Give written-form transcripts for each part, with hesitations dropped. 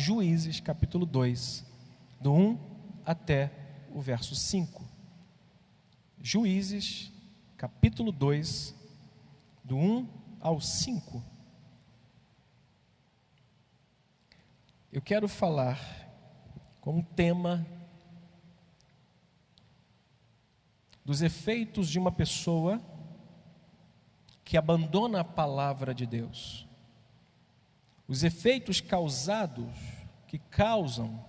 Juízes, capítulo 2, do 1 até o verso 5. Juízes, capítulo 2, do 1 ao 5. Eu quero falar como tema dos efeitos de uma pessoa que abandona a palavra de Deus. Os efeitos que causam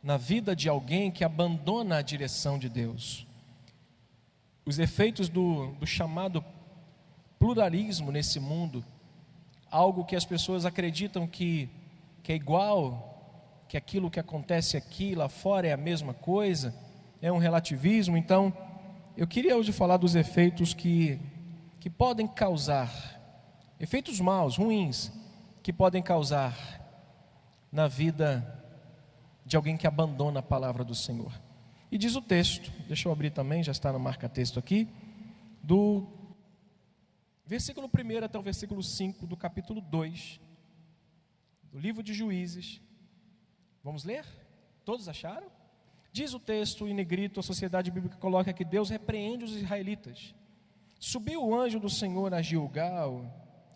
na vida de alguém que abandona a direção de Deus. Os efeitos do chamado pluralismo nesse mundo, algo que as pessoas acreditam que é igual, que aquilo que acontece aqui, lá fora é a mesma coisa, é um relativismo. Então, eu queria hoje falar dos efeitos que podem causar, efeitos maus, ruins, que podem causar na vida de alguém que abandona a palavra do Senhor. E diz o texto, deixa eu abrir também, já está no marca-texto aqui, do versículo 1 até o versículo 5 do capítulo 2, do livro de Juízes. Vamos ler? Todos acharam? Diz o texto, em negrito, a Sociedade Bíblica coloca que Deus repreende os israelitas. Subiu o anjo do Senhor a Gilgal,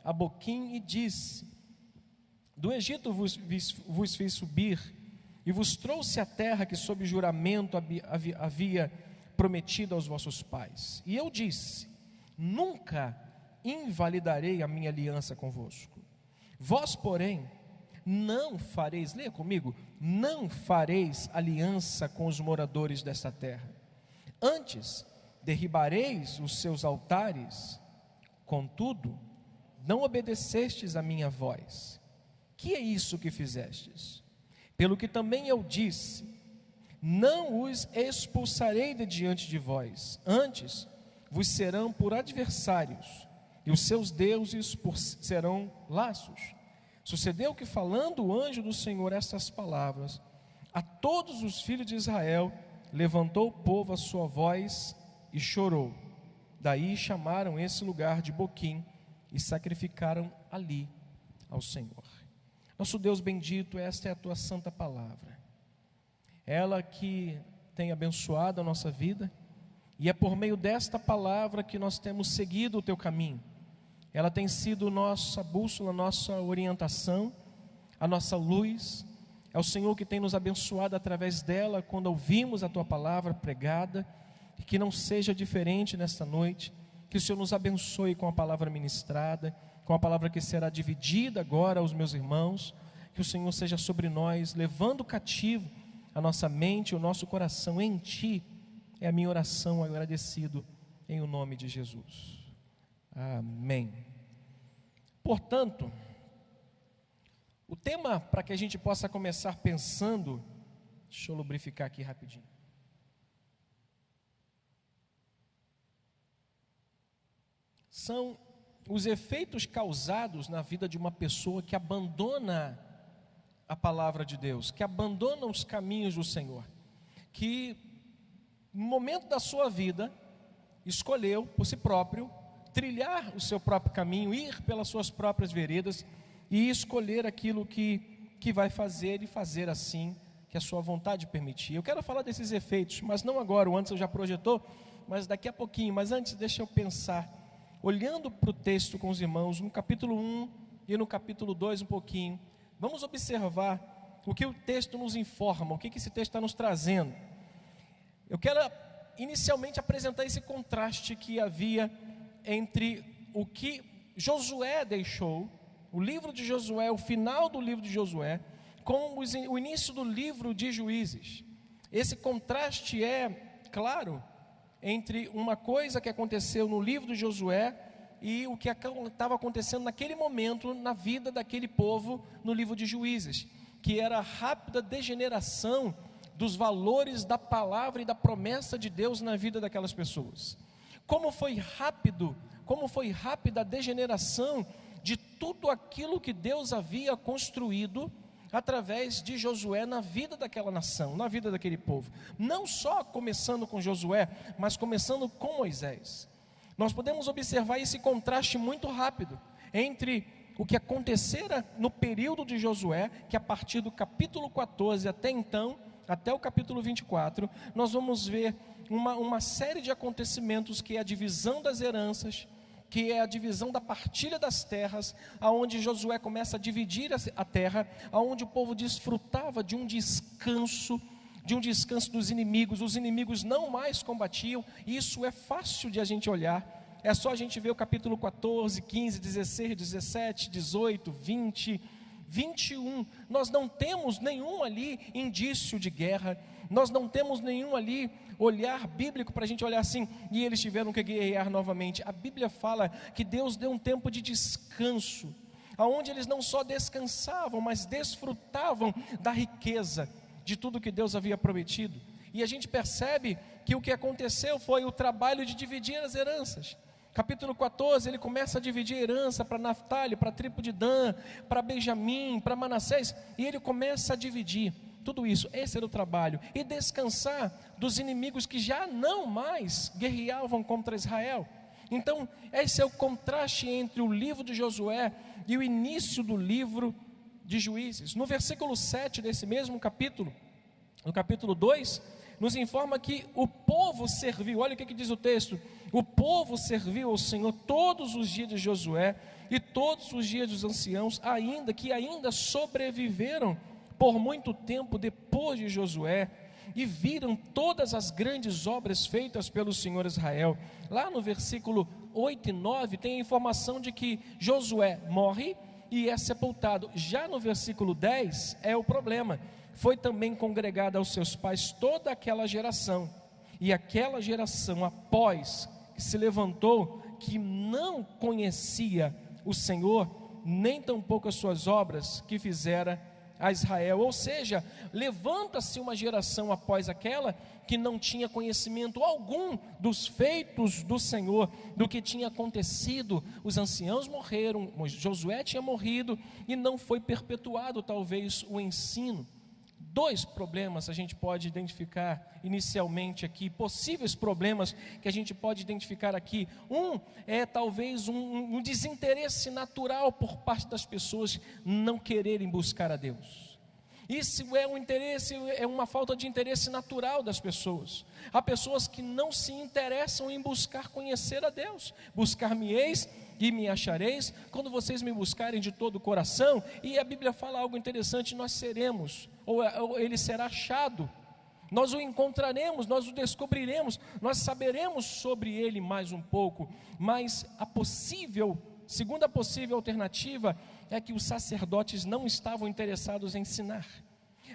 a Boquim, e disse: do Egito vos fiz subir, e vos trouxe a terra que sob juramento havia prometido aos vossos pais. E eu disse: nunca invalidarei a minha aliança convosco. Vós, porém, não fareis, leia comigo, não fareis aliança com os moradores desta terra. Antes, derribareis os seus altares, contudo, não obedecestes a minha voz. Que é isso que fizestes? Pelo que também eu disse: não os expulsarei de diante de vós, antes vos serão por adversários, e os seus deuses serão laços. Sucedeu que, falando o anjo do Senhor estas palavras a todos os filhos de Israel, levantou o povo a sua voz e chorou. Daí chamaram esse lugar de Boquim e sacrificaram ali ao Senhor. Nosso Deus bendito, esta é a tua santa palavra, ela que tem abençoado a nossa vida, e é por meio desta palavra que nós temos seguido o teu caminho. Ela tem sido nossa bússola, nossa orientação, a nossa luz. É o Senhor que tem nos abençoado através dela, quando ouvimos a tua palavra pregada. E que não seja diferente nesta noite, que o Senhor nos abençoe com a palavra ministrada, com a palavra que será dividida agora aos meus irmãos. Que o Senhor seja sobre nós, levando cativo a nossa mente, o nosso coração em Ti. É a minha oração, agradecido em o nome de Jesus. Amém. Portanto, o tema para que a gente possa começar pensando, deixa eu lubrificar aqui rapidinho. São os efeitos causados na vida de uma pessoa que abandona a palavra de Deus, que abandona os caminhos do Senhor, que no momento da sua vida escolheu por si próprio trilhar o seu próprio caminho, ir pelas suas próprias veredas e escolher aquilo que vai fazer e fazer assim que a sua vontade permitir. Eu quero falar desses efeitos, mas não agora, o antes eu já projetou, mas daqui a pouquinho. Mas antes, deixa eu pensar, olhando para o texto com os irmãos, no capítulo 1 e no capítulo 2 um pouquinho, vamos observar o que o texto nos informa, o que esse texto está nos trazendo. Eu quero inicialmente apresentar esse contraste que havia entre o que Josué deixou, o livro de Josué, o final do livro de Josué, com o início do livro de Juízes. Esse contraste é claro entre uma coisa que aconteceu no livro de Josué e o que estava acontecendo naquele momento na vida daquele povo no livro de Juízes, que era a rápida degeneração dos valores da palavra e da promessa de Deus na vida daquelas pessoas. Como foi rápida a degeneração de tudo aquilo que Deus havia construído através de Josué na vida daquela nação, na vida daquele povo. Não só começando com Josué, mas começando com Moisés. Nós podemos observar esse contraste muito rápido entre o que acontecera no período de Josué, que a partir do capítulo 14 até então, até o capítulo 24, nós vamos ver uma série de acontecimentos, que é a divisão das heranças, que é a divisão da partilha das terras, aonde Josué começa a dividir a terra, aonde o povo desfrutava de um descanso dos inimigos. Os inimigos não mais combatiam. Isso é fácil de a gente olhar. É só a gente ver o capítulo 14, 15, 16, 17, 18, 20, 21. Nós não temos nenhum ali indício de guerra. Nós não temos nenhum ali olhar bíblico para a gente olhar assim, e eles tiveram que guerrear novamente. A Bíblia fala que Deus deu um tempo de descanso, aonde eles não só descansavam, mas desfrutavam da riqueza de tudo que Deus havia prometido. E a gente percebe que o que aconteceu foi o trabalho de dividir as heranças. Capítulo 14, ele começa a dividir a herança para Naftali, para a tribo de Dan, para Benjamim, para Manassés, e ele começa a dividir tudo isso. Esse era o trabalho, e descansar dos inimigos que já não mais guerreavam contra Israel. Então, esse é o contraste entre o livro de Josué e o início do livro de Juízes. No versículo 7 desse mesmo capítulo, no capítulo 2, nos informa que o povo serviu. Olha o que diz o texto: o povo serviu ao Senhor todos os dias de Josué e todos os dias dos anciãos, ainda sobreviveram por muito tempo depois de Josué, e viram todas as grandes obras feitas pelo Senhor Israel. Lá no versículo 8 e 9 tem a informação de que Josué morre e é sepultado. Já no versículo 10 é o problema: foi também congregada aos seus pais toda aquela geração, e aquela geração após que se levantou, que não conhecia o Senhor, nem tampouco as suas obras que fizera a Israel. Ou seja, levanta-se uma geração após aquela que não tinha conhecimento algum dos feitos do Senhor, do que tinha acontecido. Os anciãos morreram, Josué tinha morrido, e não foi perpetuado talvez o ensino. Dois problemas a gente pode identificar inicialmente aqui, possíveis problemas que a gente pode identificar aqui. Um é talvez um desinteresse natural por parte das pessoas não quererem buscar a Deus. Isso é um interesse, é uma falta de interesse natural das pessoas. Há pessoas que não se interessam em buscar conhecer a Deus. Buscar-me-eis e me achareis, quando vocês me buscarem de todo o coração. E a Bíblia fala algo interessante: nós seremos, ou ele será achado. Nós o encontraremos, nós o descobriremos, nós saberemos sobre ele mais um pouco. Mas segunda possível alternativa é que os sacerdotes não estavam interessados em ensinar.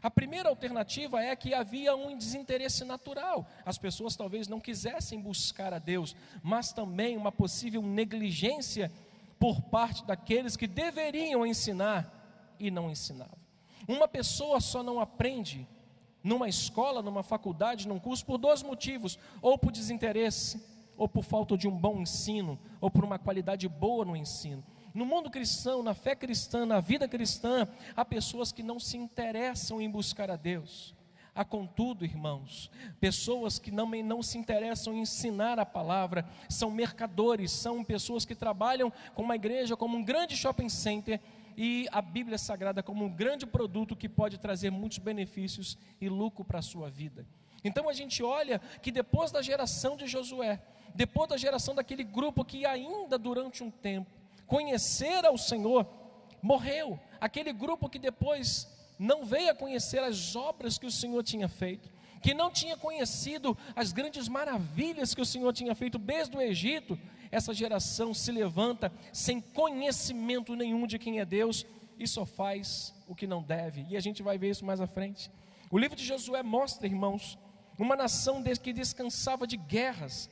A primeira alternativa é que havia um desinteresse natural. As pessoas talvez não quisessem buscar a Deus, mas também uma possível negligência por parte daqueles que deveriam ensinar e não ensinavam. Uma pessoa só não aprende numa escola, numa faculdade, num curso, por dois motivos: ou por desinteresse, ou por falta de um bom ensino, ou por uma qualidade boa no ensino. No mundo cristão, na fé cristã, na vida cristã, há pessoas que não se interessam em buscar a Deus. Há, contudo, irmãos, pessoas que não se interessam em ensinar a palavra, são mercadores, são pessoas que trabalham com uma igreja como um grande shopping center, e a Bíblia Sagrada como um grande produto que pode trazer muitos benefícios e lucro para a sua vida. Então a gente olha que depois da geração de Josué, depois da geração daquele grupo que ainda durante um tempo conhecer ao Senhor, morreu. Aquele grupo que depois não veio a conhecer as obras que o Senhor tinha feito, que não tinha conhecido as grandes maravilhas que o Senhor tinha feito desde o Egito. Essa geração se levanta sem conhecimento nenhum de quem é Deus e só faz o que não deve, e a gente vai ver isso mais à frente. O livro de Josué mostra, irmãos, uma nação que descansava de guerras,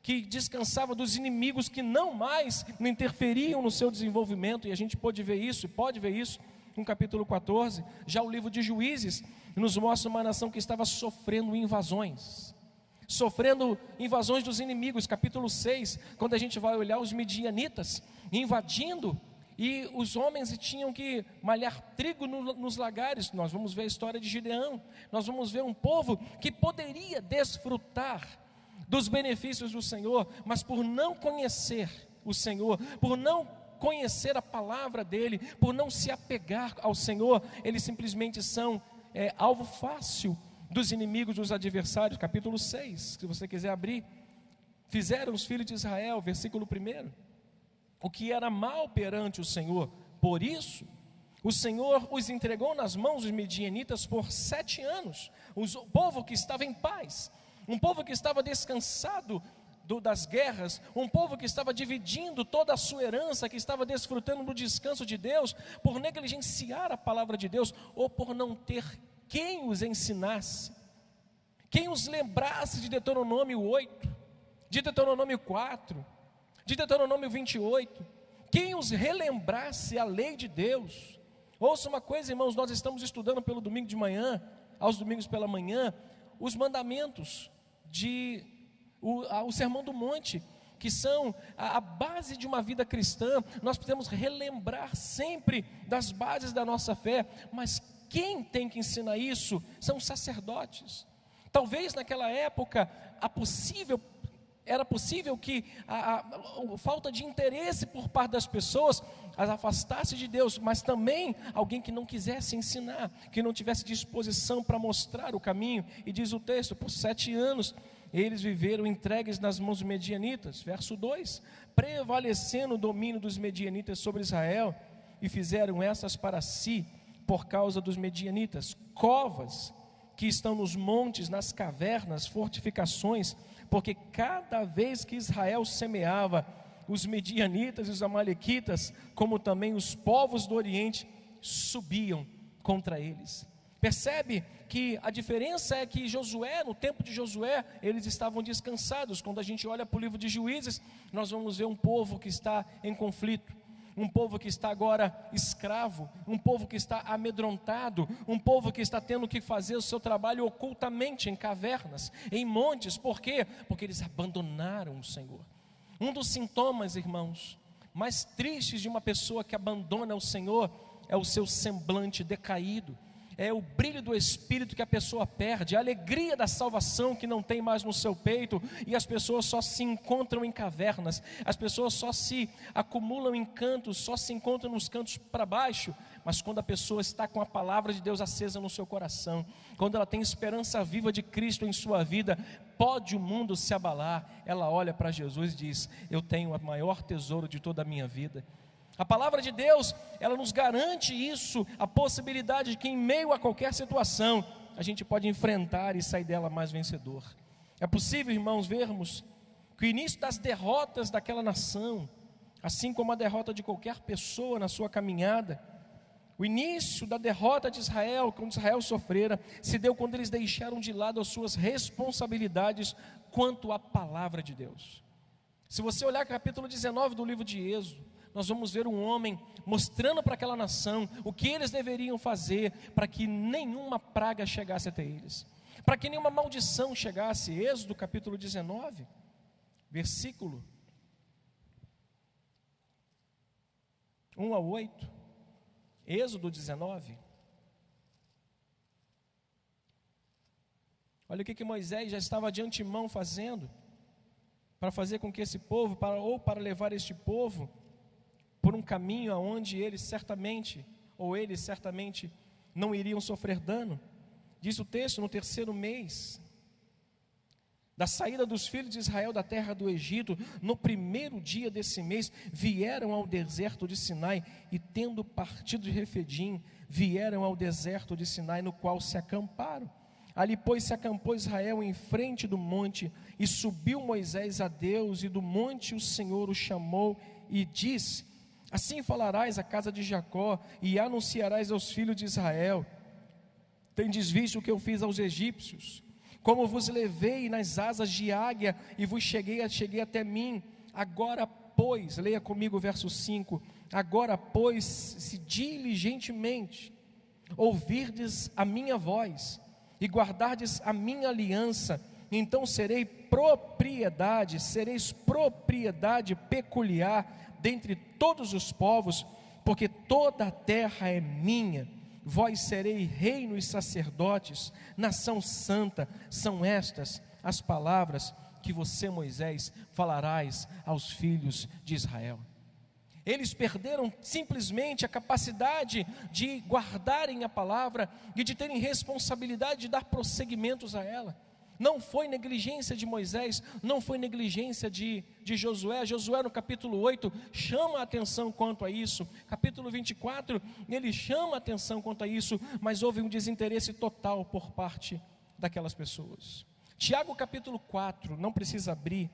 que descansava dos inimigos que não mais interferiam no seu desenvolvimento, e a gente pode ver isso no capítulo 14. Já o livro de Juízes nos mostra uma nação que estava sofrendo invasões dos inimigos. Capítulo 6, quando a gente vai olhar os midianitas invadindo, e os homens tinham que malhar trigo nos lagares. Nós vamos ver a história de Gideão, nós vamos ver um povo que poderia desfrutar dos benefícios do Senhor, mas por não conhecer o Senhor, por não conhecer a palavra dele, por não se apegar ao Senhor, eles simplesmente são alvo fácil dos inimigos, dos adversários. Capítulo 6, se você quiser abrir. Fizeram os filhos de Israel, versículo 1, o que era mal perante o Senhor, por isso o Senhor os entregou nas mãos dos medianitas por 7 anos, o povo que estava em paz, um povo que estava descansado das guerras, um povo que estava dividindo toda a sua herança, que estava desfrutando do descanso de Deus, por negligenciar a palavra de Deus, ou por não ter quem os ensinasse, quem os lembrasse de Deuteronômio 8, de Deuteronômio 4, de Deuteronômio 28, quem os relembrasse a lei de Deus. Ouça uma coisa, irmãos, nós estamos estudando pelo domingo de manhã, aos domingos pela manhã, os mandamentos o Sermão do Monte, que são a base de uma vida cristã. Nós precisamos relembrar sempre das bases da nossa fé, mas quem tem que ensinar isso são os sacerdotes. Talvez naquela época era possível que a falta de interesse por parte das pessoas as afastasse de Deus, mas também alguém que não quisesse ensinar, que não tivesse disposição para mostrar o caminho. E diz o texto, por 7 anos eles viveram entregues nas mãos dos medianitas. Verso 2, prevalecendo o domínio dos medianitas sobre Israel, e fizeram essas para si, por causa dos medianitas, covas que estão nos montes, nas cavernas, fortificações, porque cada vez que Israel semeava, os medianitas e os amalequitas, como também os povos do Oriente, subiam contra eles. Percebe que a diferença é que Josué, no tempo de Josué, eles estavam descansados. Quando a gente olha para o livro de Juízes, nós vamos ver um povo que está em conflito, um povo que está agora escravo, um povo que está amedrontado, um povo que está tendo que fazer o seu trabalho ocultamente em cavernas, em montes. Por quê? Porque eles abandonaram o Senhor. Um dos sintomas, irmãos, mais tristes de uma pessoa que abandona o Senhor é o seu semblante decaído, é o brilho do Espírito que a pessoa perde, a alegria da salvação que não tem mais no seu peito, e as pessoas só se encontram em cavernas, as pessoas só se acumulam em cantos, só se encontram nos cantos para baixo. Mas quando a pessoa está com a palavra de Deus acesa no seu coração, quando ela tem esperança viva de Cristo em sua vida, pode o mundo se abalar, ela olha para Jesus e diz: eu tenho o maior tesouro de toda a minha vida. A palavra de Deus, ela nos garante isso, a possibilidade de que em meio a qualquer situação, a gente pode enfrentar e sair dela mais vencedor. É possível, irmãos, vermos que o início das derrotas daquela nação, assim como a derrota de qualquer pessoa na sua caminhada, o início da derrota de Israel, quando Israel sofrera, se deu quando eles deixaram de lado as suas responsabilidades quanto à palavra de Deus. Se você olhar capítulo 19 do livro de Êxodo, nós vamos ver um homem mostrando para aquela nação o que eles deveriam fazer para que nenhuma praga chegasse até eles, para que nenhuma maldição chegasse. Êxodo capítulo 19, versículo 1 a 8, Êxodo 19. Olha o que Moisés já estava de antemão fazendo, para fazer com que esse povo, para levar este povo por um caminho aonde eles certamente não iriam sofrer dano. Diz o texto: no 3º mês da saída dos filhos de Israel da terra do Egito, no 1º dia desse mês, vieram ao deserto de Sinai, e tendo partido de Refidim, vieram ao deserto de Sinai, no qual se acamparam. Ali, pois, se acampou Israel em frente do monte, e subiu Moisés a Deus, e do monte o Senhor o chamou e disse: assim falarás à casa de Jacó, e anunciarás aos filhos de Israel: tendes visto o que eu fiz aos egípcios, como vos levei nas asas de águia, e vos cheguei até mim. Agora, pois, leia comigo o verso 5, agora, pois, se diligentemente ouvirdes a minha voz, e guardardes a minha aliança, então sereis propriedade peculiar dentre todos os povos, porque toda a terra é minha. Vós sereis reino e sacerdotes, nação santa. São estas as palavras que você, Moisés, falarás aos filhos de Israel. Eles perderam simplesmente a capacidade de guardarem a palavra e de terem responsabilidade de dar prosseguimentos a ela. Não foi negligência de Moisés, não foi negligência de Josué. Josué no capítulo 8 chama a atenção quanto a isso. Capítulo 24, ele chama a atenção quanto a isso, mas houve um desinteresse total por parte daquelas pessoas. Tiago capítulo 4, não precisa abrir,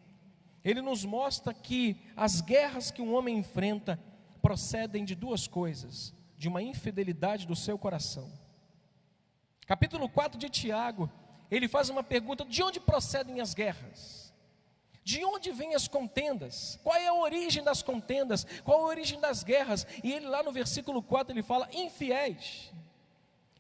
ele nos mostra que as guerras que um homem enfrenta procedem de duas coisas: de uma infidelidade do seu coração. Capítulo 4 de Tiago, ele faz uma pergunta: de onde procedem as guerras? De onde vêm as contendas? Qual é a origem das contendas? Qual a origem das guerras? E ele lá no versículo 4 ele fala: infiéis.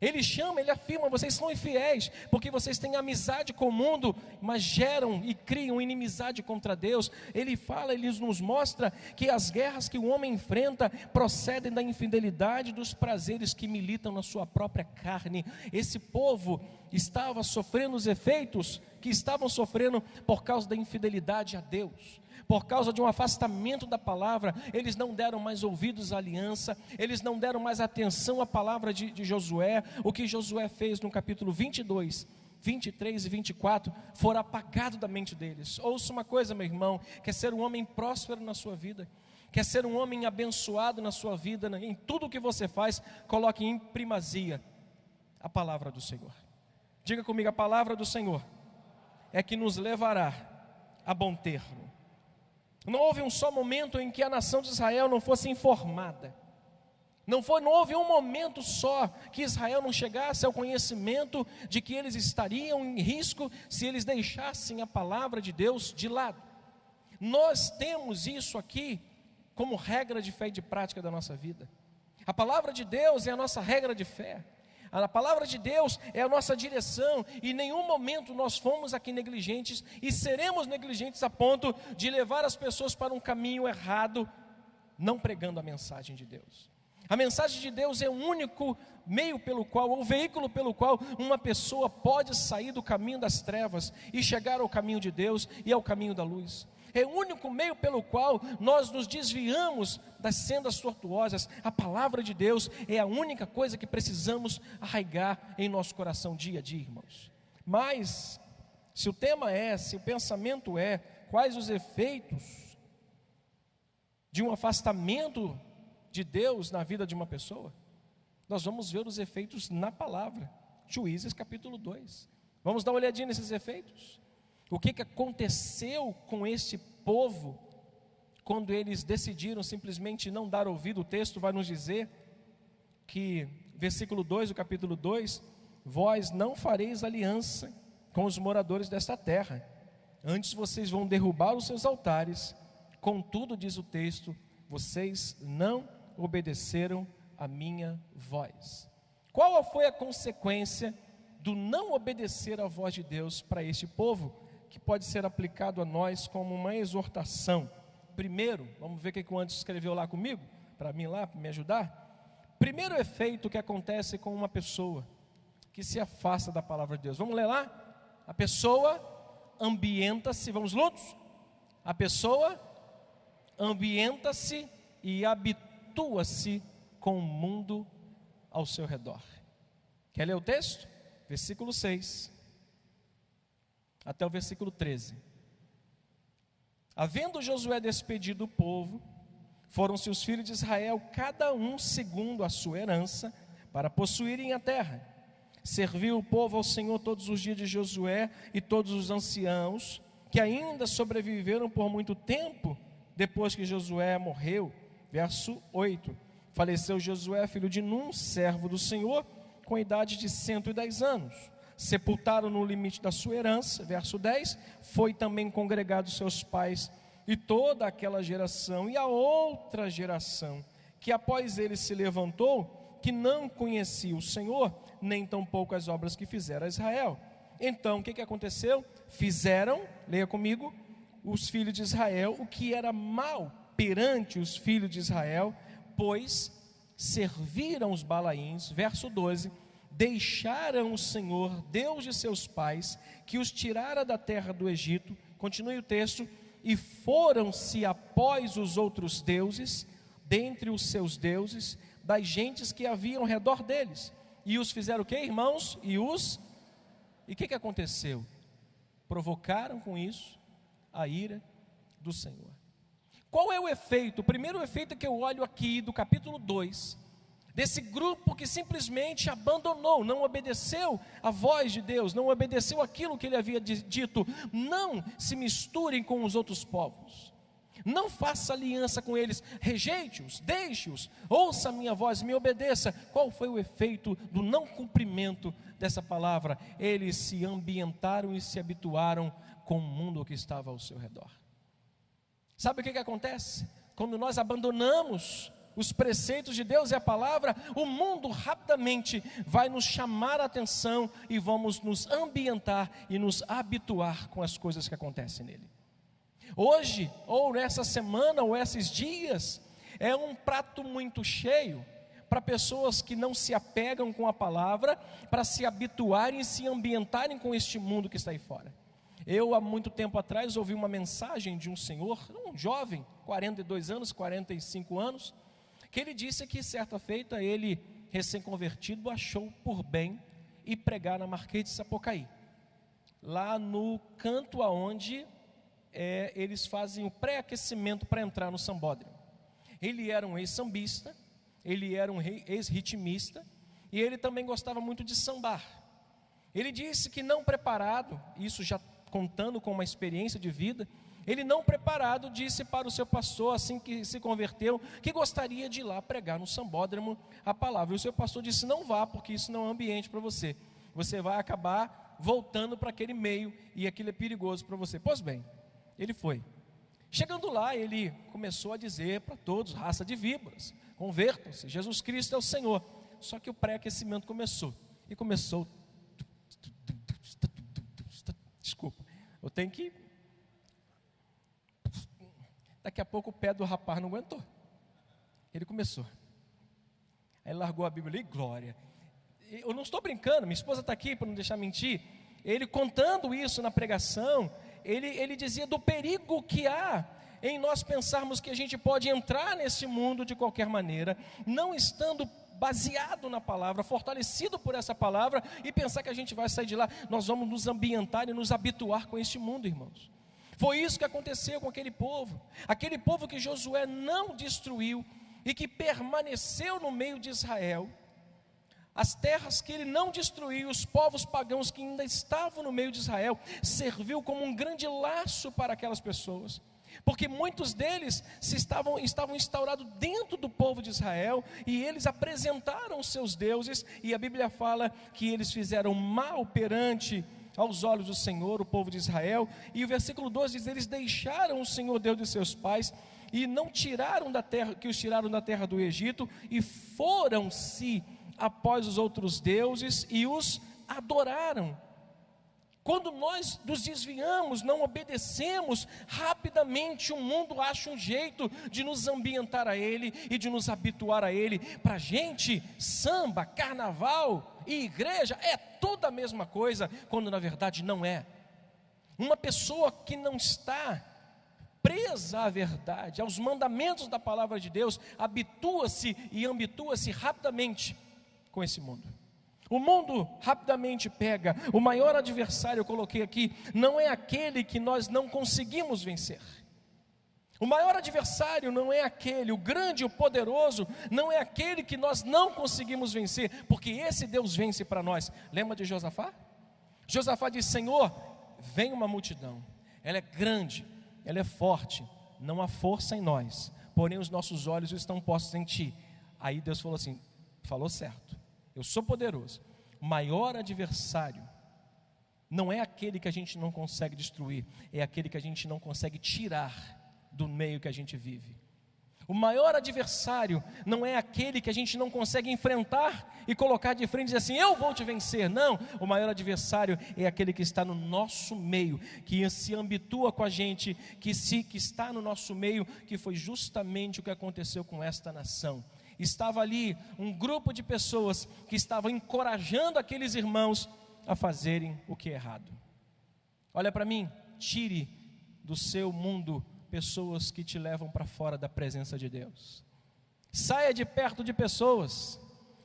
Ele chama, ele afirma: vocês são infiéis, porque vocês têm amizade com o mundo, mas geram e criam inimizade contra Deus. Ele fala, ele nos mostra que as guerras que o homem enfrenta procedem da infidelidade, dos prazeres que militam na sua própria carne. Esse povo estava sofrendo os efeitos que estavam sofrendo por causa da infidelidade a Deus. Por causa de um afastamento da palavra, eles não deram mais ouvidos à aliança, eles não deram mais atenção à palavra de Josué. O que Josué fez no capítulo 22, 23 e 24, for apagado da mente deles. Ouça uma coisa, meu irmão: quer ser um homem próspero na sua vida, quer ser um homem abençoado na sua vida, em tudo o que você faz, coloque em primazia a palavra do Senhor. Diga comigo: a palavra do Senhor é que nos levará a bom termo. Não houve um só momento em que a nação de Israel não fosse informada. Não houve um momento só que Israel não chegasse ao conhecimento de que eles estariam em risco se eles deixassem a palavra de Deus de lado. Nós temos isso aqui como regra de fé e de prática da nossa vida. A palavra de Deus é a nossa regra de fé. A palavra de Deus é a nossa direção, e em nenhum momento nós fomos aqui negligentes e seremos negligentes a ponto de levar as pessoas para um caminho errado, não pregando a mensagem de Deus. A mensagem de Deus é o único meio pelo qual, o veículo pelo qual uma pessoa pode sair do caminho das trevas e chegar ao caminho de Deus e ao caminho da luz. É o único meio pelo qual nós nos desviamos das sendas tortuosas. A palavra de Deus é a única coisa que precisamos arraigar em nosso coração dia a dia, irmãos. Mas, se o tema é, se o pensamento é, quais os efeitos de um afastamento de Deus na vida de uma pessoa, nós vamos ver os efeitos na palavra. Juízes capítulo 2. Vamos dar uma olhadinha nesses efeitos. O que aconteceu com este povo quando eles decidiram simplesmente não dar ouvido? O texto vai nos dizer que, versículo 2 do capítulo 2: vós não fareis aliança com os moradores desta terra, antes vocês vão derrubar os seus altares. Contudo, diz o texto, vocês não obedeceram a minha voz. Qual foi a consequência do não obedecer à voz de Deus para este povo, que pode ser aplicado a nós como uma exortação? Primeiro, vamos ver o que o Anderson escreveu lá comigo, para mim lá, para me ajudar. Primeiro efeito que acontece com uma pessoa que se afasta da palavra de Deus. Vamos ler lá? A pessoa ambienta-se, vamos juntos? A pessoa ambienta-se e habitua-se com o mundo ao seu redor. Quer ler o texto? Versículo 6 até o versículo 13. Havendo Josué despedido o povo, foram-se os filhos de Israel, cada um segundo a sua herança, para possuírem a terra. Serviu o povo ao Senhor todos os dias de Josué, e todos os anciãos, que ainda sobreviveram por muito tempo, depois que Josué morreu. Verso 8. Faleceu Josué, filho de Num, servo do Senhor, com a idade de 110 anos. Sepultaram no limite da sua herança. Verso 10, foi também congregado seus pais e toda aquela geração, e a outra geração, que após ele se levantou, que não conhecia o Senhor, nem tampouco as obras que fizera a Israel. Então, o que aconteceu? Fizeram, leia comigo, os filhos de Israel o que era mal perante os filhos de Israel, pois serviram os Balaíns. Verso 12, deixaram o Senhor, Deus de seus pais, que os tirara da terra do Egito. Continue o texto. E foram-se após os outros deuses, dentre os seus deuses, das gentes que haviam ao redor deles. E os fizeram o quê, irmãos? E o que aconteceu? Provocaram com isso a ira do Senhor. Qual é o efeito? O primeiro efeito que eu olho aqui do capítulo 2, desse grupo que simplesmente abandonou, não obedeceu a voz de Deus, não obedeceu aquilo que ele havia dito. Não se misturem com os outros povos, não faça aliança com eles, rejeite-os, deixe-os, ouça a minha voz, me obedeça. Qual foi o efeito do não cumprimento dessa palavra? Eles se ambientaram e se habituaram com o mundo que estava ao seu redor. Sabe o que acontece? Quando nós abandonamos os preceitos de Deus e a palavra, o mundo rapidamente vai nos chamar a atenção e vamos nos ambientar e nos habituar com as coisas que acontecem nele. Hoje, ou nessa semana, ou esses dias, é um prato muito cheio para pessoas que não se apegam com a palavra, para se habituarem e se ambientarem com este mundo que está aí fora. Eu, há muito tempo atrás, ouvi uma mensagem de um senhor, um jovem, 42 anos, 45 anos, que ele disse que certa feita ele, recém-convertido, achou por bem ir pregar na Marquês de Sapucaí, lá no canto aonde eles fazem o pré-aquecimento para entrar no sambódromo. Ele era um ex-sambista, ele era um ex-ritmista, e ele também gostava muito de sambar. Ele disse que não preparado, isso já contando com uma experiência de vida, ele não preparado disse para o seu pastor, assim que se converteu, que gostaria de ir lá pregar no sambódromo a palavra. E o seu pastor disse: não vá, porque isso não é um ambiente para você. Você vai acabar voltando para aquele meio e aquilo é perigoso para você. Pois bem, ele foi. Chegando lá, ele começou a dizer para todos: raça de víboras, convertam-se, Jesus Cristo é o Senhor. Só que o pré-aquecimento começou. Desculpa, eu tenho que... Daqui a pouco o pé do rapaz não aguentou. Ele começou. Aí ele largou a Bíblia e glória. Eu não estou brincando, minha esposa está aqui para não deixar mentir. Ele contando isso na pregação, ele dizia do perigo que há em nós pensarmos que a gente pode entrar nesse mundo de qualquer maneira, não estando baseado na palavra, fortalecido por essa palavra, e pensar que a gente vai sair de lá. Nós vamos nos ambientar e nos habituar com este mundo, irmãos. Foi isso que aconteceu com aquele povo que Josué não destruiu e que permaneceu no meio de Israel. As terras que ele não destruiu, os povos pagãos que ainda estavam no meio de Israel, serviu como um grande laço para aquelas pessoas, porque muitos deles estavam instaurados dentro do povo de Israel, e eles apresentaram os seus deuses, e a Bíblia fala que eles fizeram mal perante aos olhos do Senhor, o povo de Israel. E o versículo 12 diz: eles deixaram o Senhor Deus de seus pais, e não tiraram da terra, que os tiraram da terra do Egito, e foram-se após os outros deuses e os adoraram. Quando nós nos desviamos, não obedecemos, rapidamente o mundo acha um jeito de nos ambientar a ele e de nos habituar a ele. Para a gente, samba, carnaval e igreja é tudo a mesma coisa, quando na verdade não é. Uma pessoa que não está presa à verdade, aos mandamentos da palavra de Deus, habitua-se e ambitua-se rapidamente com esse mundo. O mundo rapidamente pega. O maior adversário, eu coloquei aqui, não é aquele que nós não conseguimos vencer. O maior adversário não é aquele, o grande, o poderoso, não é aquele que nós não conseguimos vencer, porque esse Deus vence para nós. Lembra de Josafá? Josafá disse: Senhor, vem uma multidão, ela é grande, ela é forte, não há força em nós, porém os nossos olhos estão postos em Ti. Aí Deus falou assim: falou certo, eu sou poderoso. O maior adversário não é aquele que a gente não consegue destruir, é aquele que a gente não consegue tirar do meio que a gente vive. O maior adversário não é aquele que a gente não consegue enfrentar e colocar de frente e dizer assim: eu vou te vencer. Não, o maior adversário é aquele que está no nosso meio, que se habitua com a gente, que está no nosso meio, que foi justamente o que aconteceu com esta nação. Estava ali um grupo de pessoas que estavam encorajando aqueles irmãos a fazerem o que é errado. Olha para mim, tire do seu mundo pessoas que te levam para fora da presença de Deus. Saia de perto de pessoas,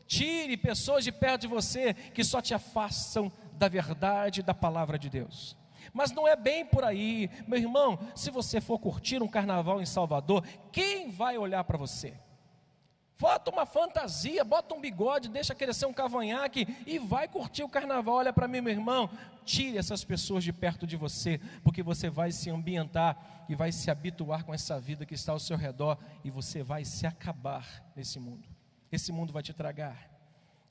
tire pessoas de perto de você que só te afastam da verdade da palavra de Deus. Mas não é bem por aí, meu irmão. Se você for curtir um carnaval em Salvador, quem vai olhar para você? Bota uma fantasia, bota um bigode, deixa crescer um cavanhaque e vai curtir o carnaval. Olha para mim, meu irmão, tire essas pessoas de perto de você, porque você vai se ambientar e vai se habituar com essa vida que está ao seu redor, e você vai se acabar nesse mundo. Esse mundo vai te tragar.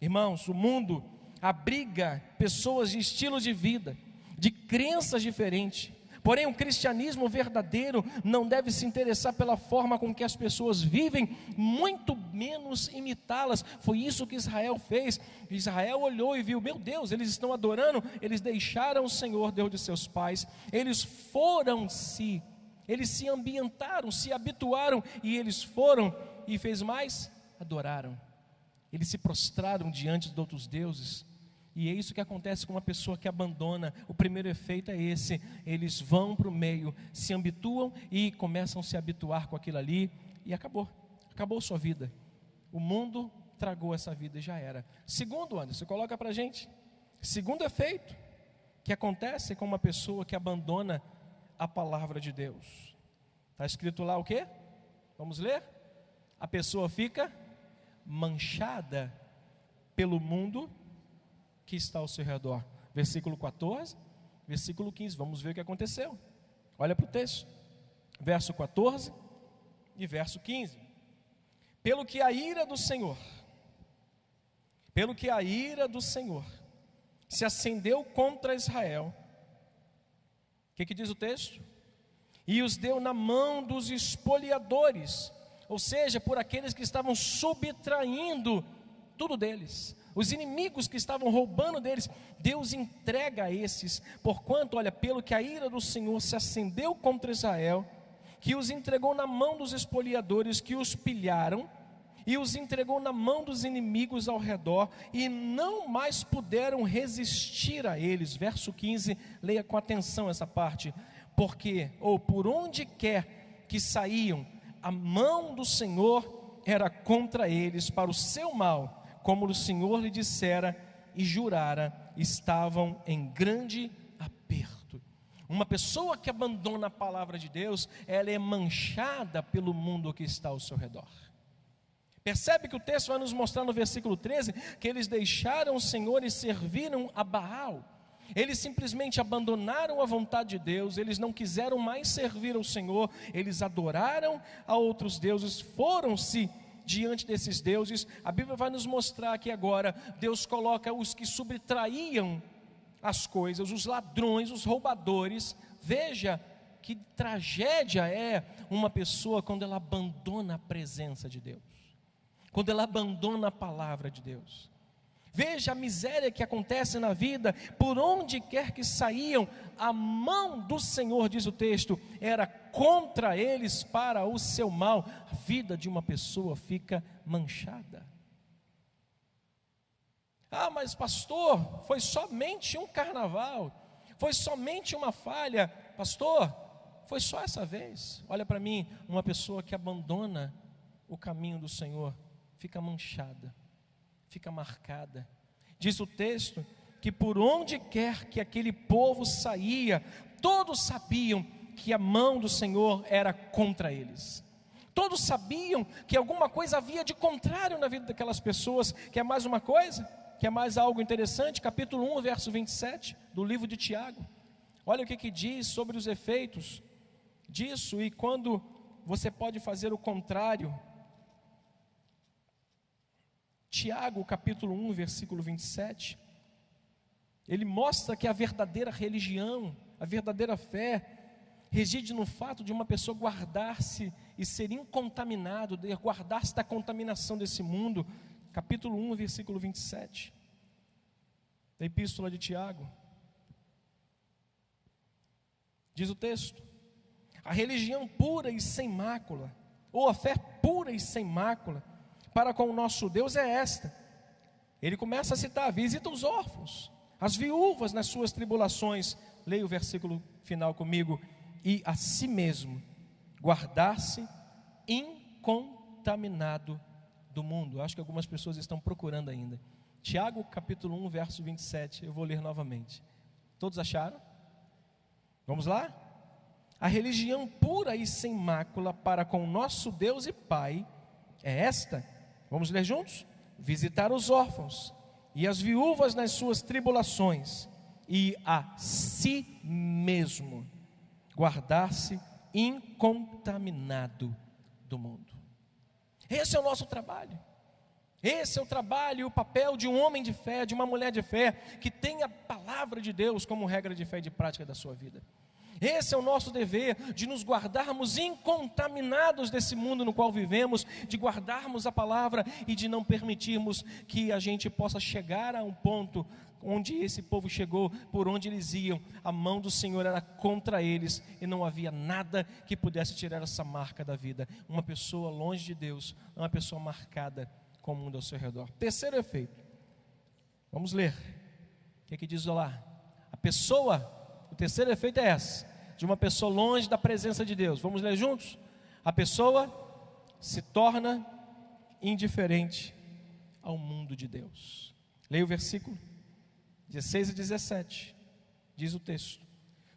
Irmãos, o mundo abriga pessoas de estilos de vida, de crenças diferentes. Porém, o cristianismo verdadeiro não deve se interessar pela forma com que as pessoas vivem, muito menos imitá-las. Foi isso que Israel fez. Israel olhou e viu: meu Deus, eles estão adorando, eles deixaram o Senhor, Deus de seus pais, eles se ambientaram, se habituaram, e eles foram, e fez mais, adoraram. Eles se prostraram diante de outros deuses. E é isso que acontece com uma pessoa que abandona. O primeiro efeito é esse: eles vão para o meio, se habituam e começam a se habituar com aquilo ali, e acabou sua vida. O mundo tragou essa vida e já era. Segundo, Anderson, coloca para a gente. Segundo efeito que acontece com uma pessoa que abandona a palavra de Deus. Está escrito lá o quê? Vamos ler? A pessoa fica manchada pelo mundo que está ao seu redor. Versículo 14, versículo 15, vamos ver o que aconteceu. Olha para o texto, verso 14 e verso 15. Pelo que a ira do Senhor se acendeu contra Israel. O que diz o texto? E os deu na mão dos espoliadores, ou seja, por aqueles que estavam subtraindo tudo deles. Os inimigos que estavam roubando deles, Deus entrega a esses. Porquanto, olha, pelo que a ira do Senhor se acendeu contra Israel, que os entregou na mão dos espoliadores, que os pilharam, e os entregou na mão dos inimigos ao redor, e não mais puderam resistir a eles. Verso 15, leia com atenção essa parte. Porque, ou por onde quer que saíam, a mão do Senhor era contra eles para o seu mal, como o Senhor lhe dissera e jurara, estavam em grande aperto. Uma pessoa que abandona a palavra de Deus, ela é manchada pelo mundo que está ao seu redor. Percebe que o texto vai nos mostrar no versículo 13, que eles deixaram o Senhor e serviram a Baal. Eles simplesmente abandonaram a vontade de Deus, eles não quiseram mais servir ao Senhor, eles adoraram a outros deuses, foram-se diante desses deuses. A Bíblia vai nos mostrar que agora Deus coloca os que subtraíam as coisas, os ladrões, os roubadores. Veja que tragédia é uma pessoa quando ela abandona a presença de Deus, quando ela abandona a palavra de Deus. Veja a miséria que acontece na vida. Por onde quer que saíam, a mão do Senhor, diz o texto, era contra eles para o seu mal. A vida de uma pessoa fica manchada. Ah, mas pastor, foi somente um carnaval, foi somente uma falha. Pastor, foi só essa vez. Olha para mim, uma pessoa que abandona o caminho do Senhor fica manchada, fica marcada. Diz o texto que por onde quer que aquele povo saía, todos sabiam que a mão do Senhor era contra eles. Todos sabiam que alguma coisa havia de contrário na vida daquelas pessoas. Quer mais uma coisa? Quer mais algo interessante? Capítulo 1, verso 27 do livro de Tiago. Olha o que diz sobre os efeitos disso e quando você pode fazer o contrário. Tiago, capítulo 1, versículo 27, ele mostra que a verdadeira religião, a verdadeira fé, reside no fato de uma pessoa guardar-se e ser incontaminado, guardar-se da contaminação desse mundo. Capítulo 1, versículo 27, da epístola de Tiago, diz o texto: a religião pura e sem mácula, ou a fé pura e sem mácula, para com o nosso Deus é esta. Ele começa a citar: visita os órfãos, as viúvas nas suas tribulações. Leia o versículo final comigo. E a si mesmo guardar-se incontaminado incontaminado do mundo. Acho que algumas pessoas estão procurando ainda. Tiago capítulo 1, verso 27, eu vou ler novamente. Todos acharam? Vamos lá? A religião pura e sem mácula para com nosso Deus e Pai é esta. Vamos ler juntos? Visitar os órfãos e as viúvas nas suas tribulações, e a si mesmo guardar-se incontaminado do mundo. Esse é o nosso trabalho. Esse é o trabalho e o papel de um homem de fé, de uma mulher de fé, que tem a palavra de Deus como regra de fé e de prática da sua vida. Esse é o nosso dever, de nos guardarmos incontaminados desse mundo no qual vivemos, de guardarmos a palavra e de não permitirmos que a gente possa chegar a um ponto onde esse povo chegou, por onde eles iam. A mão do Senhor era contra eles e não havia nada que pudesse tirar essa marca da vida. Uma pessoa longe de Deus, uma pessoa marcada com o mundo ao seu redor. Terceiro efeito, vamos ler, o que diz lá? O terceiro efeito é esse, de uma pessoa longe da presença de Deus. Vamos ler juntos? A pessoa se torna indiferente ao mundo de Deus. Leia o versículo 16 e 17, diz o texto: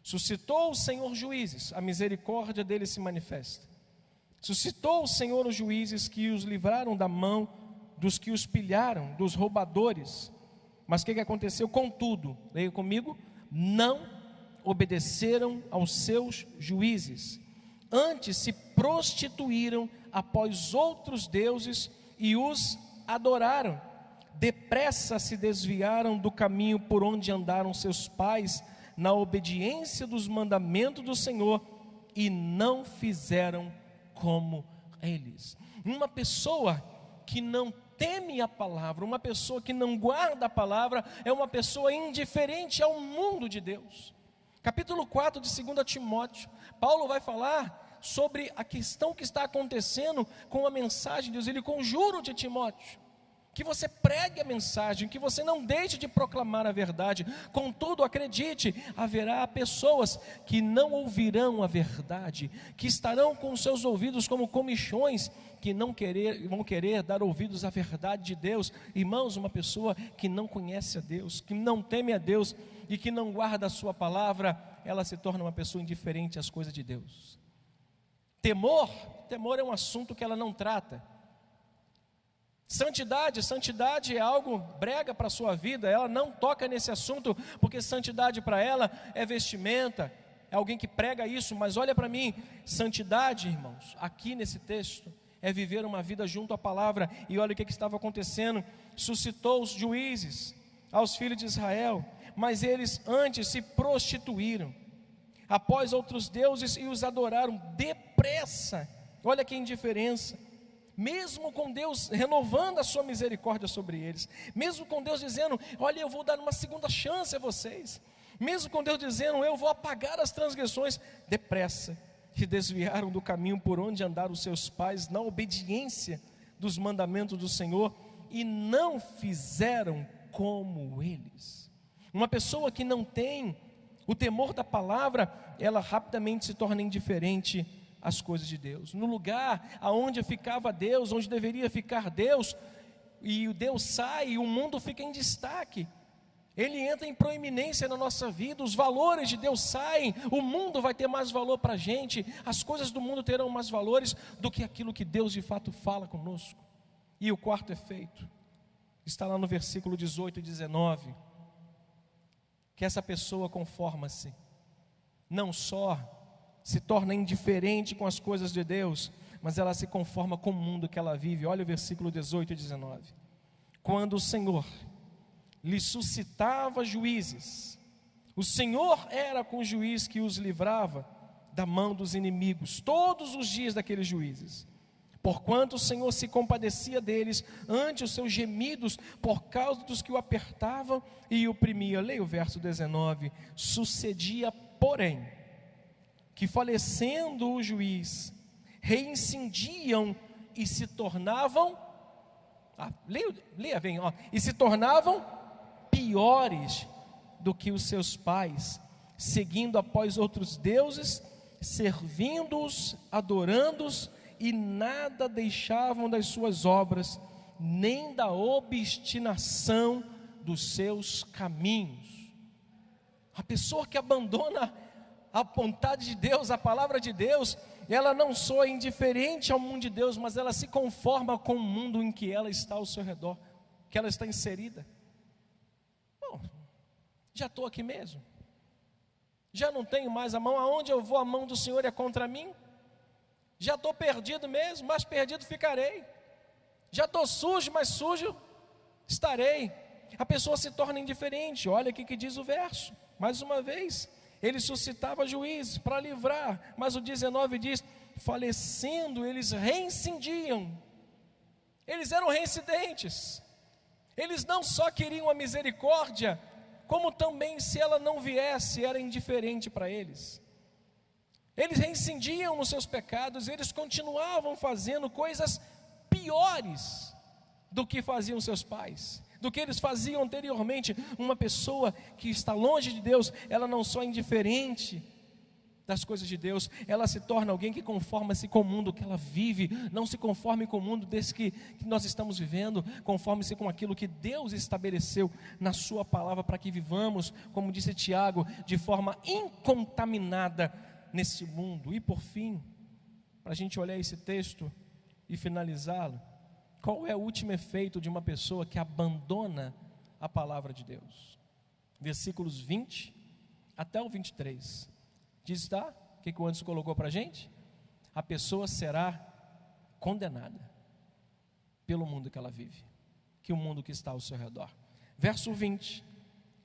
suscitou o Senhor juízes, a misericórdia dele se manifesta. Suscitou o Senhor os juízes que os livraram da mão dos que os pilharam, dos roubadores. Mas o que aconteceu? Contudo, leia comigo, não obedeceram aos seus juízes, antes se prostituíram após outros deuses e os adoraram. Depressa se desviaram do caminho por onde andaram seus pais, na obediência dos mandamentos do Senhor, e não fizeram como eles. Uma pessoa que não teme a palavra, uma pessoa que não guarda a palavra, é uma pessoa indiferente ao mundo de Deus. Capítulo 4 de 2 Timóteo, Paulo vai falar sobre a questão que está acontecendo com a mensagem de Deus. Ele conjura de Timóteo que você pregue a mensagem, que você não deixe de proclamar a verdade. Contudo, acredite, haverá pessoas que não ouvirão a verdade, que estarão com seus ouvidos como comichões, que vão querer dar ouvidos à verdade de Deus. Irmãos, uma pessoa que não conhece a Deus, que não teme a Deus e que não guarda a sua palavra, ela se torna uma pessoa indiferente às coisas de Deus. Temor é um assunto que ela não trata. Santidade é algo brega para a sua vida, ela não toca nesse assunto, porque santidade para ela é vestimenta, é alguém que prega isso. Mas olha para mim, santidade, irmãos, aqui nesse texto, é viver uma vida junto à palavra. E olha o que estava acontecendo: suscitou os juízes aos filhos de Israel, mas eles antes se prostituíram após outros deuses e os adoraram depressa. Olha que indiferença. Mesmo com Deus renovando a sua misericórdia sobre eles, mesmo com Deus dizendo: olha, eu vou dar uma segunda chance a vocês, mesmo com Deus dizendo: eu vou apagar as transgressões, depressa se desviaram do caminho por onde andaram os seus pais, na obediência dos mandamentos do Senhor, e não fizeram como eles. Uma pessoa que não tem o temor da palavra, ela rapidamente se torna indiferente às coisas de Deus. No lugar aonde ficava Deus, onde deveria ficar Deus, e o Deus sai, e o mundo fica em destaque. Ele entra em proeminência na nossa vida, os valores de Deus saem, o mundo vai ter mais valor para a gente, as coisas do mundo terão mais valores do que aquilo que Deus de fato fala conosco. E o quarto efeito está lá no versículo 18 e 19, que essa pessoa conforma-se, não só se torna indiferente com as coisas de Deus, mas ela se conforma com o mundo que ela vive. Olha o versículo 18 e 19. Quando o Senhor lhe suscitava juízes, o Senhor era com o juiz que os livrava da mão dos inimigos, todos os dias daqueles juízes. Porquanto o Senhor se compadecia deles ante os seus gemidos, por causa dos que o apertavam e o oprimiam. Leia o verso 19. Sucedia, porém, que falecendo o juiz, reincindiam e se tornavam, e se tornavam piores do que os seus pais, seguindo após outros deuses, servindo-os, adorando-os e nada deixavam das suas obras, nem da obstinação dos seus caminhos. A pessoa que abandona a vontade de Deus, a palavra de Deus, ela não só é indiferente ao mundo de Deus, mas ela se conforma com o mundo em que ela está ao seu redor, que ela está inserida. Bom, já estou aqui mesmo, já não tenho mais a mão, aonde eu vou a mão do Senhor é contra mim, já estou perdido mesmo, mas perdido ficarei, já estou sujo, mas sujo estarei. A pessoa se torna indiferente. Olha aqui que diz o verso, mais uma vez, ele suscitava juízes para livrar, mas o 19 diz, falecendo eles reincindiam, eles eram reincidentes, eles não só queriam a misericórdia, como também se ela não viesse, era indiferente para eles. Eles reincindiam nos seus pecados, eles continuavam fazendo coisas piores do que faziam seus pais, do que eles faziam anteriormente. Uma pessoa que está longe de Deus, ela não só é indiferente das coisas de Deus, ela se torna alguém que conforma-se com o mundo que ela vive. Não se conforme com o mundo desse que nós estamos vivendo, conforme-se com aquilo que Deus estabeleceu na sua palavra para que vivamos, como disse Tiago, de forma incontaminada nesse mundo. E por fim, para a gente olhar esse texto e finalizá-lo, qual é o último efeito de uma pessoa que abandona a palavra de Deus? Versículos 20 até o 23. Diz, tá? O que o Anderson colocou para a gente? A pessoa será condenada pelo mundo que ela vive, que o mundo que está ao seu redor. Verso 20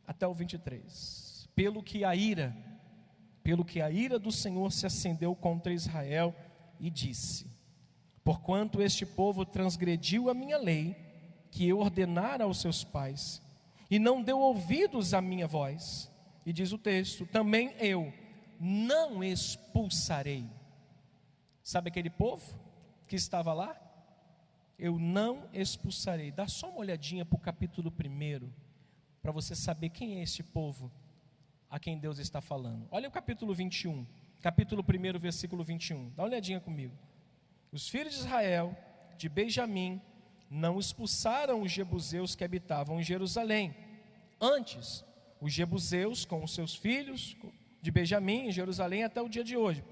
até o 23. Pelo que a ira do Senhor se acendeu contra Israel e disse: porquanto este povo transgrediu a minha lei, que eu ordenara aos seus pais, e não deu ouvidos à minha voz. E diz o texto, também eu não expulsarei. Sabe aquele povo que estava lá? Eu não expulsarei. Dá só uma olhadinha para o capítulo 1, para você saber quem é este povo a quem Deus está falando. Olha o capítulo 21, capítulo 1, versículo 21. Dá uma olhadinha comigo. Os filhos de Israel, de Benjamim, não expulsaram os jebuseus que habitavam em Jerusalém. Antes, os jebuseus com os seus filhos de Benjamim em Jerusalém até o dia de hoje,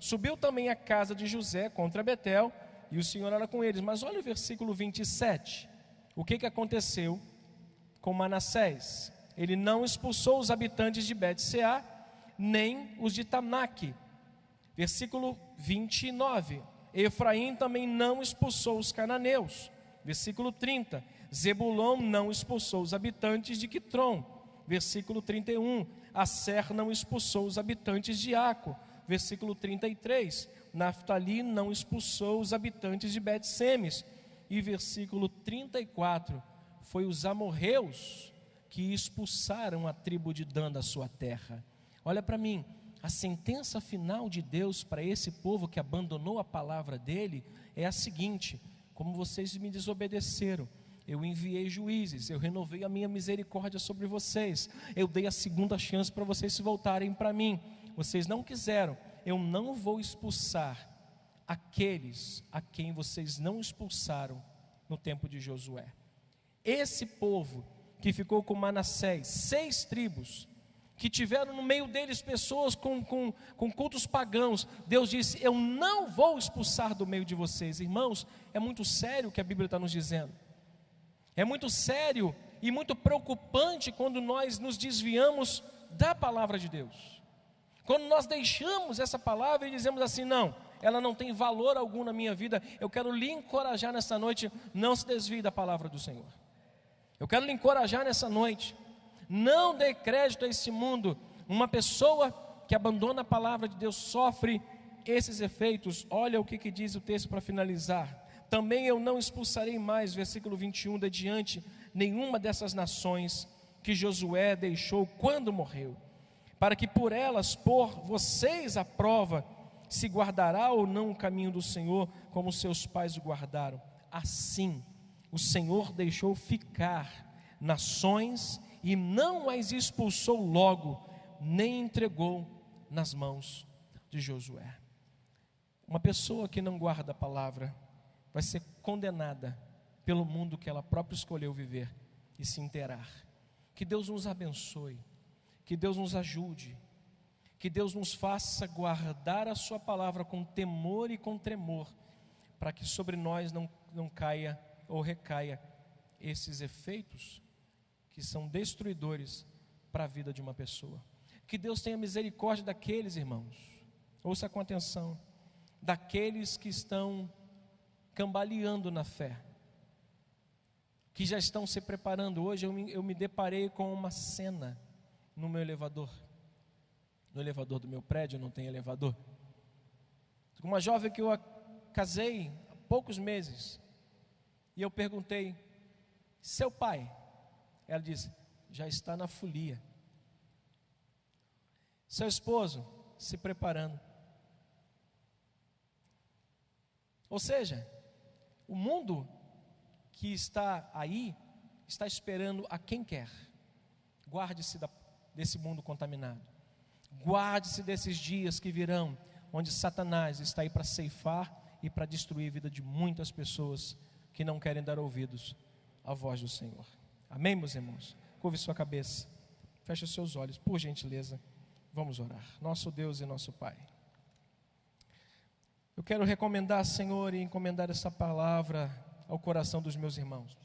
subiu também a casa de José contra Betel, e o Senhor era com eles. Mas olha o versículo 27, o que aconteceu com Manassés? Ele não expulsou os habitantes de Bet-Seá, nem os de Tanaque. Versículo 29, Efraim também não expulsou os cananeus. Versículo 30, Zebulon não expulsou os habitantes de Quitrom. Versículo 31, Asser não expulsou os habitantes de Aco. Versículo 33, Naftali não expulsou os habitantes de Bet-Semes. E versículo 34, foi os amorreus que expulsaram a tribo de Dan da sua terra. Olha para mim, a sentença final de Deus para esse povo que abandonou a palavra dele é a seguinte: como vocês me desobedeceram, eu enviei juízes, eu renovei a minha misericórdia sobre vocês, eu dei a segunda chance para vocês se voltarem para mim. Vocês não quiseram, eu não vou expulsar aqueles a quem vocês não expulsaram no tempo de Josué. Esse povo que ficou com Manassés, 6 tribos, que tiveram no meio deles pessoas com cultos pagãos, Deus disse: eu não vou expulsar do meio de vocês. Irmãos, é muito sério o que a Bíblia está nos dizendo. É muito sério e muito preocupante quando nós nos desviamos da palavra de Deus. Quando nós deixamos essa palavra e dizemos assim: não, ela não tem valor algum na minha vida. Eu quero lhe encorajar nessa noite, não se desvie da palavra do Senhor. Eu quero lhe encorajar nessa noite, não dê crédito a esse mundo. Uma pessoa que abandona a palavra de Deus sofre esses efeitos. Olha o que diz o texto para finalizar. Também eu não expulsarei mais, versículo 21, de diante nenhuma dessas nações que Josué deixou quando morreu, para que por elas pôr vocês à prova, se guardará ou não o caminho do Senhor, como seus pais o guardaram. Assim, o Senhor deixou ficar nações e não as expulsou logo, nem entregou nas mãos de Josué. Uma pessoa que não guarda a palavra vai ser condenada pelo mundo que ela própria escolheu viver e se inteirar. Que Deus nos abençoe, que Deus nos ajude, que Deus nos faça guardar a sua palavra com temor e com tremor, para que sobre nós não caia ou recaia esses efeitos que são destruidores para a vida de uma pessoa. Que Deus tenha misericórdia daqueles, irmãos, ouça com atenção, daqueles que estão cambaleando na fé, que já estão se preparando. Hoje eu me deparei com uma cena no meu elevador. No elevador do meu prédio não tem elevador. Uma jovem que eu casei há poucos meses, e eu perguntei: seu pai? Ela disse: já está na folia. Seu esposo? Se preparando. Ou seja, o mundo que está aí está esperando a quem quer. Guarde-se desse mundo contaminado. Guarde-se desses dias que virão, onde Satanás está aí para ceifar e para destruir a vida de muitas pessoas que não querem dar ouvidos à voz do Senhor. Amém, meus irmãos? Curve sua cabeça, feche os seus olhos, por gentileza, vamos orar. Nosso Deus e nosso Pai, eu quero recomendar, Senhor, e encomendar essa palavra ao coração dos meus irmãos.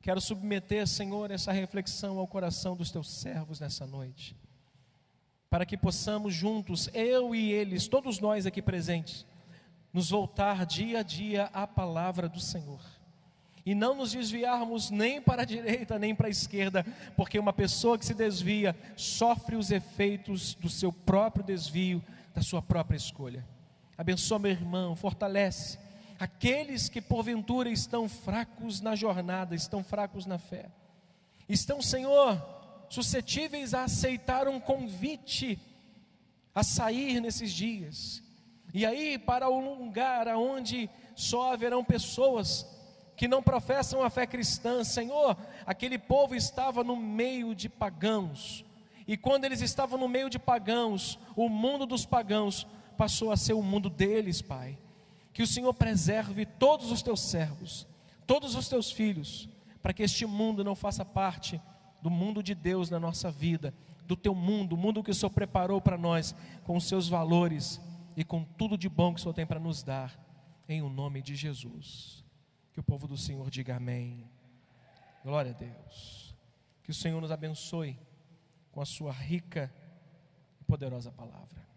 Quero submeter, Senhor, essa reflexão ao coração dos teus servos nessa noite, para que possamos juntos, eu e eles, todos nós aqui presentes, nos voltar dia a dia à palavra do Senhor, e não nos desviarmos nem para a direita nem para a esquerda, porque uma pessoa que se desvia sofre os efeitos do seu próprio desvio, da sua própria escolha. Abençoa meu irmão, fortalece aqueles que porventura estão fracos na jornada, estão fracos na fé, estão, Senhor, suscetíveis a aceitar um convite a sair nesses dias, e aí para um lugar onde só haverão pessoas que não professam a fé cristã. Senhor, aquele povo estava no meio de pagãos, e quando eles estavam no meio de pagãos, o mundo dos pagãos passou a ser o mundo deles, Pai. Que o Senhor preserve todos os teus servos, todos os teus filhos, para que este mundo não faça parte do mundo de Deus na nossa vida, do teu mundo, o mundo que o Senhor preparou para nós, com os seus valores e com tudo de bom que o Senhor tem para nos dar, em o nome de Jesus. Que o povo do Senhor diga amém. Glória a Deus. Que o Senhor nos abençoe com a sua rica e poderosa palavra.